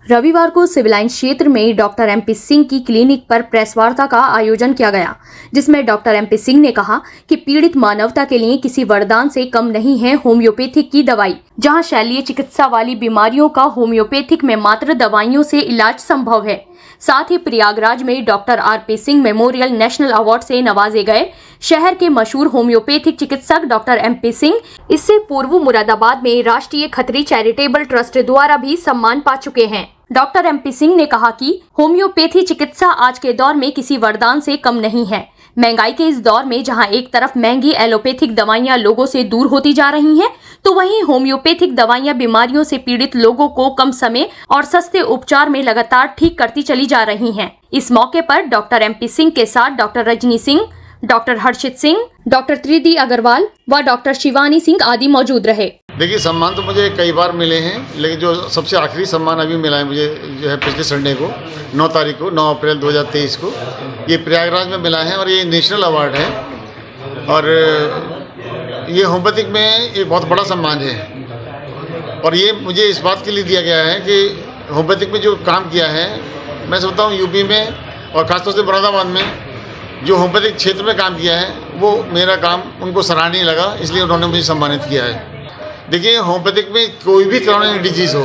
रविवार को civil line क्षेत्र में डॉक्टर एमपी सिंह की क्लिनिक पर प्रेस वार्ता का आयोजन किया गया, जिसमें डॉक्टर एमपी सिंह ने कहा कि पीड़ित मानवता के लिए किसी वरदान से कम नहीं है होम्योपैथिक की दवाई। जहां शैलीय चिकित्सा वाली बीमारियों का होम्योपैथिक में मात्र दवाइयों से इलाज संभव है। साथ ही प्रयागराज में doctor RP Singh memorial national award से नवाजे गए शहर के मशहूर होम्योपैथिक चिकित्सक डॉक्टर एमपी सिंह इससे पूर्व मुरादाबाद में राष्ट्रीय खत्री चैरिटेबल ट्रस्ट द्वारा भी सम्मान पा चुके हैं। डॉक्टर एमपी सिंह ने कहा कि होम्योपैथी चिकित्सा आज के दौर में किसी वरदान से कम नहीं है। महंगाई के इस दौर में जहां एक तरफ महंगी एलोपैथिक दवाइयां लोगों से दूर होती जा रही हैं, तो वहीं होम्योपैथिक दवाइयां बीमारियों से पीड़ित लोगों को कम समय और सस्ते उपचार में लगातार ठीक करती चली जा रही हैं। इस मौके पर डॉक्टर एमपी सिंह के साथ डॉक्टर रजनी सिंह, डॉक्टर हर्षित सिंह, डॉक्टर त्रिदी अग्रवाल व डॉक्टर शिवानी सिंह आदि मौजूद रहे। देखिए, सम्मान तो मुझे कई बार मिले हैं, लेकिन जो सबसे आखिरी सम्मान अभी मिला है मुझे जो है पिछले संडे को 9 तारीख को 9 अप्रैल 2023 को ये प्रयागराज में मिला है और ये नेशनल अवार्ड है और ये होम्योपैथिक में एक बहुत बड़ा सम्मान है। और ये मुझे इस बात के लिए दिया गया है कि होम्योपैथिक में जो काम किया है, मैं समझता हूँ यूपी में और खासतौर से मुरादाबाद में जो होम्योपैथिक क्षेत्र में काम किया है वो मेरा काम उनको सराहनीय लगा, इसलिए उन्होंने मुझे सम्मानित किया है। देखिए, होम्योपैथिक में कोई भी क्रॉनिक डिजीज़ हो,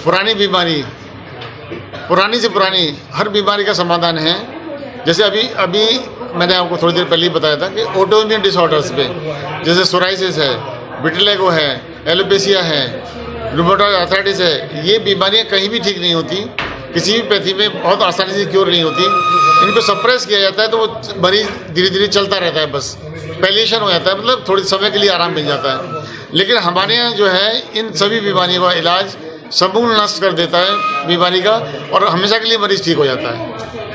पुरानी बीमारी, पुरानी से पुरानी हर बीमारी का समाधान है। जैसे अभी मैंने आपको थोड़ी देर पहले ही बताया था कि ऑटोइम्यून डिसऑर्डर्स पे जैसे सोराइसिस है, विटिलिगो है, एलोपेशिया है, रूमेटॉइड आर्थराइटिस है, ये बीमारियां कहीं भी ठीक नहीं होती, किसी भी पैथी में बहुत आसानी से क्योर नहीं होती। इनको सप्रेस किया जाता है तो वो मरीज धीरे धीरे चलता रहता है, बस पैलिएशन हो जाता है, मतलब थोड़ी समय के लिए आराम मिल जाता है। लेकिन हमारे यहाँ जो है इन सभी बीमारियों का इलाज समूल नष्ट कर देता है बीमारी का और हमेशा के लिए मरीज ठीक हो जाता है।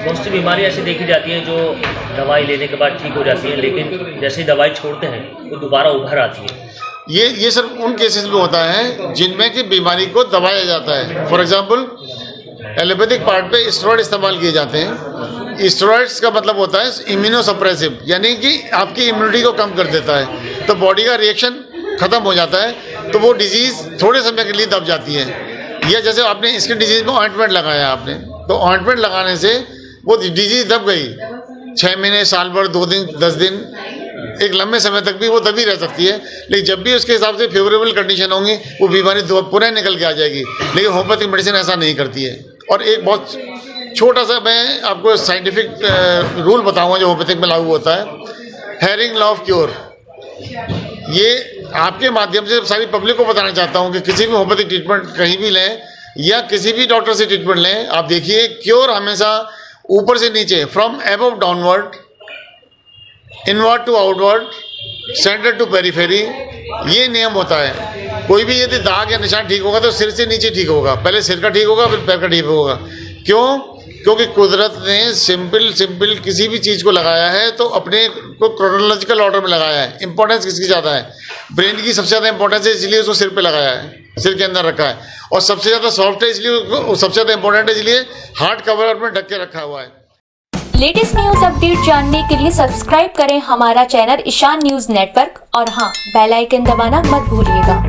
बहुत सी बीमारी ऐसी देखी जाती है जो दवाई लेने के बाद ठीक हो जाती है, लेकिन जैसे ही दवाई छोड़ते हैं वो दोबारा उभर आती है। ये सिर्फ उन केसेस में होता है जिनमें कि बीमारी को दबाया जाता है। फॉर एग्जाम्पल, एलोपैथिक पार्ट पे स्टेरॉइड इस्तेमाल किए जाते हैं। स्टेरॉइड्स का मतलब होता है इम्यूनोसप्रेसिव, यानी कि आपकी इम्यूनिटी को कम कर देता है, तो बॉडी का रिएक्शन खत्म हो जाता है, तो वो डिजीज़ थोड़े समय के लिए दब जाती है। या जैसे आपने स्किन डिजीज़ में ऑइंटमेंट लगाया आपने, तो ऑइंटमेंट लगाने से वो डिजीज़ दब गई, 6 महीने, साल भर, 2 दिन, 10 दिन, एक लंबे समय तक भी वो दबी रह सकती है। लेकिन जब भी उसके हिसाब से फेवरेबल कंडीशन होंगी वो बीमारी पुनः निकल के आ जाएगी। लेकिन होम्योपैथिक मेडिसिन ऐसा नहीं करती है। और एक बहुत छोटा सा मैं आपको साइंटिफिक रूल बताऊंगा जो होम्योपैथिक में लागू होता है, हेरिंग लॉ ऑफ क्योर। ये आपके माध्यम से सारी पब्लिक को बताना चाहता हूँ कि किसी भी होम्योपैथिक ट्रीटमेंट कहीं भी लें या किसी भी डॉक्टर से ट्रीटमेंट लें, आप देखिए क्योर हमेशा ऊपर से नीचे, from above downward, inward to outward, centre to periphery, ये नियम होता है। कोई भी यदि दाग या निशान ठीक होगा तो सिर से नीचे ठीक होगा, पहले सिर का ठीक होगा फिर पैर का ठीक होगा। क्यों? क्योंकि कुदरत ने सिंपल किसी भी चीज़ को लगाया है तो अपने को क्रोनोलॉजिकल ऑर्डर में लगाया है। इंपॉर्टेंस किसकी ज़्यादा है? ब्रेन की सबसे ज़्यादा इंपॉर्टेंस है, इसलिए उसको सिर पे लगाया है, सिर के अंदर रखा है। और सबसे ज़्यादा सॉफ्ट है इसलिए सबसे ज़्यादा इंपॉर्टेंट है, इसलिए हार्ड कवर में ढक के रखा हुआ है। लेटेस्ट न्यूज अपडेट जानने के लिए सब्सक्राइब करें हमारा चैनल ईशान न्यूज नेटवर्क और हाँ, बेल आइकन दबाना मत भूलिएगा।